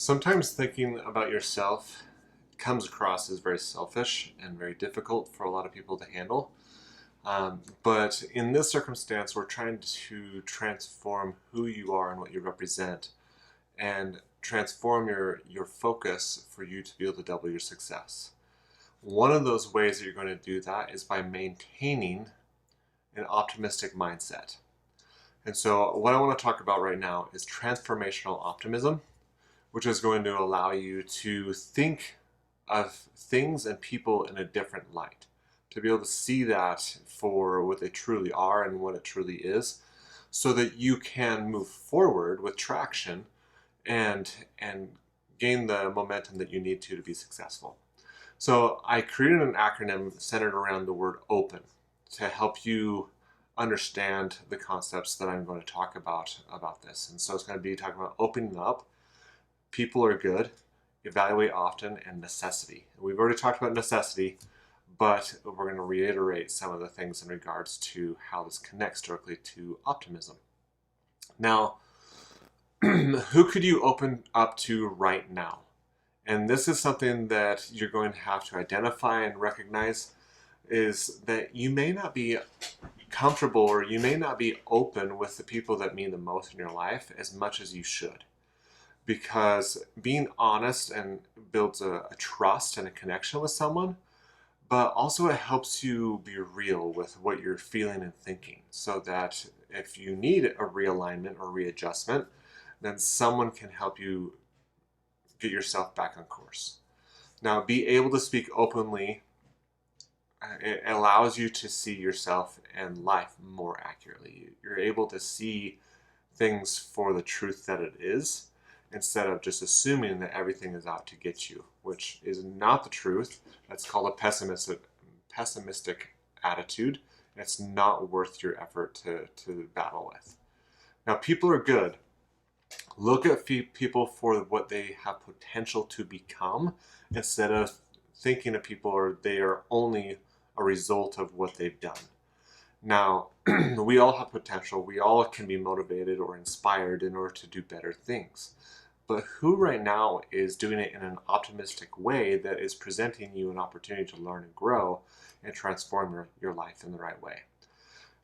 Sometimes thinking about yourself comes across as very selfish and very difficult for a lot of people to handle. But in this circumstance, we're trying to transform who you are and what you represent and transform your focus for you to be able to double your success. One of those ways that you're going to do that is by maintaining an optimistic mindset. And so, what I want to talk about right now is transformational optimism, which is going to allow you to think of things and people in a different light, to be able to see that for what they truly are and what it truly is, so that you can move forward with traction and gain the momentum that you need to be successful. So I created an acronym centered around the word open to help you understand the concepts that I'm going to talk about this. And so it's going to be talking about opening up, people are good, evaluate often, and necessity. We've already talked about necessity, but we're going to reiterate some of the things in regards to how this connects directly to optimism. Now, who could you open up to right now? And this is something that you're going to have to identify and recognize, is that you may not be comfortable or you may not be open with the people that mean the most in your life as much as you should. Because being honest and builds a trust and a connection with someone, but also it helps you be real with what you're feeling and thinking, so that if you need a realignment or readjustment, then someone can help you get yourself back on course. Now, be able to speak openly, it allows you to see yourself and life more accurately. You're able to see things for the truth that it is, instead of just assuming that everything is out to get you, which is not the truth. That's called a pessimistic attitude. It's not worth your effort to battle with. Now, people are good. Look at people for what they have potential to become, instead of thinking of people or they are only a result of what they've done. Now, we all have potential. We all can be motivated or inspired in order to do better things. But who right now is doing it in an optimistic way that is presenting you an opportunity to learn and grow and transform your life in the right way?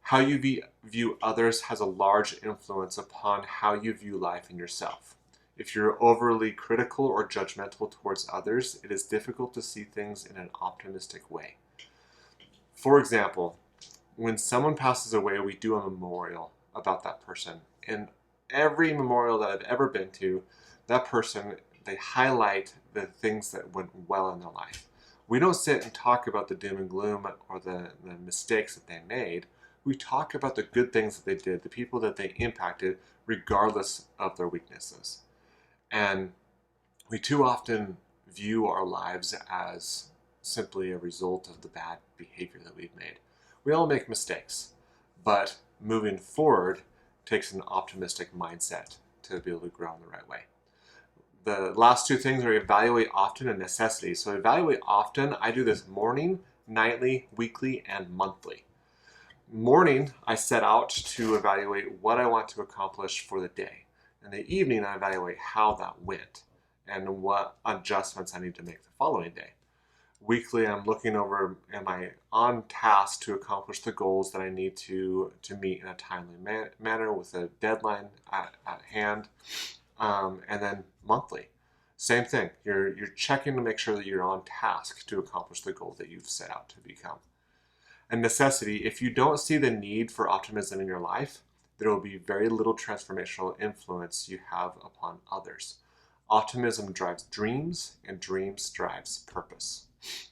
How you view others has a large influence upon how you view life and yourself. If you're overly critical or judgmental towards others, it is difficult to see things in an optimistic way. For example, when someone passes away, we do a memorial about that person. And every memorial that I've ever been to, that person, they highlight the things that went well in their life. We don't sit and talk about the doom and gloom or the mistakes that they made. We talk about the good things that they did, the people that they impacted, regardless of their weaknesses. And we too often view our lives as simply a result of the bad behavior that we've made. We all make mistakes, but moving forward takes an optimistic mindset to be able to grow in the right way. The last two things are evaluate often and necessity. So evaluate often, I do this morning, nightly, weekly, and monthly. Morning, I set out to evaluate what I want to accomplish for the day. In the evening, I evaluate how that went and what adjustments I need to make the following day. Weekly, I'm looking over, am I on task to accomplish the goals that I need to meet in a timely manner with a deadline at hand. And then monthly, same thing. You're checking to make sure that you're on task to accomplish the goal that you've set out to become. And necessity, if you don't see the need for optimism in your life, there will be very little transformational influence you have upon others. Optimism drives dreams, and dreams drives purpose.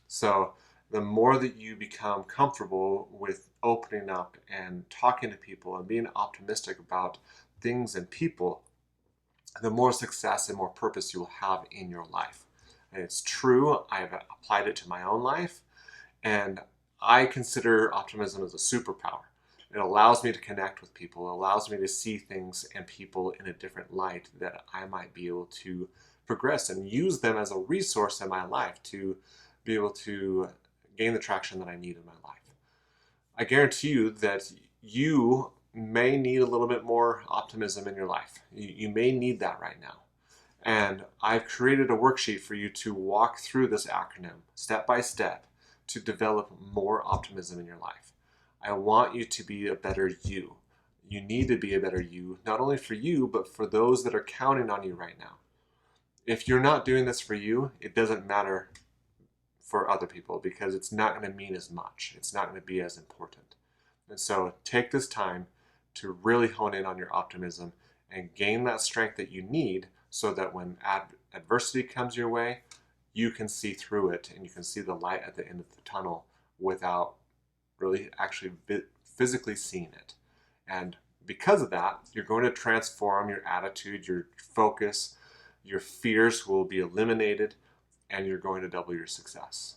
So the more that you become comfortable with opening up and talking to people and being optimistic about things and people, the more success and more purpose you will have in your life. And it's true, I've applied it to my own life, and I consider optimism as a superpower. It allows me to connect with people. It allows me to see things and people in a different light that I might be able to progress and use them as a resource in my life to be able to gain the traction that I need in my life. I guarantee you that you may need a little bit more optimism in your life. You may need that right now. And I've created a worksheet for you to walk through this acronym step by step to develop more optimism in your life. I want you to be a better you. You need to be a better you, not only for you, but for those that are counting on you right now. If you're not doing this for you, it doesn't matter for other people because it's not going to mean as much. It's not going to be as important. And so take this time to really hone in on your optimism and gain that strength that you need so that when adversity comes your way, you can see through it and you can see the light at the end of the tunnel without really actually physically seeing it. And because of that, you're going to transform your attitude, your focus, your fears will be eliminated, and you're going to double your success.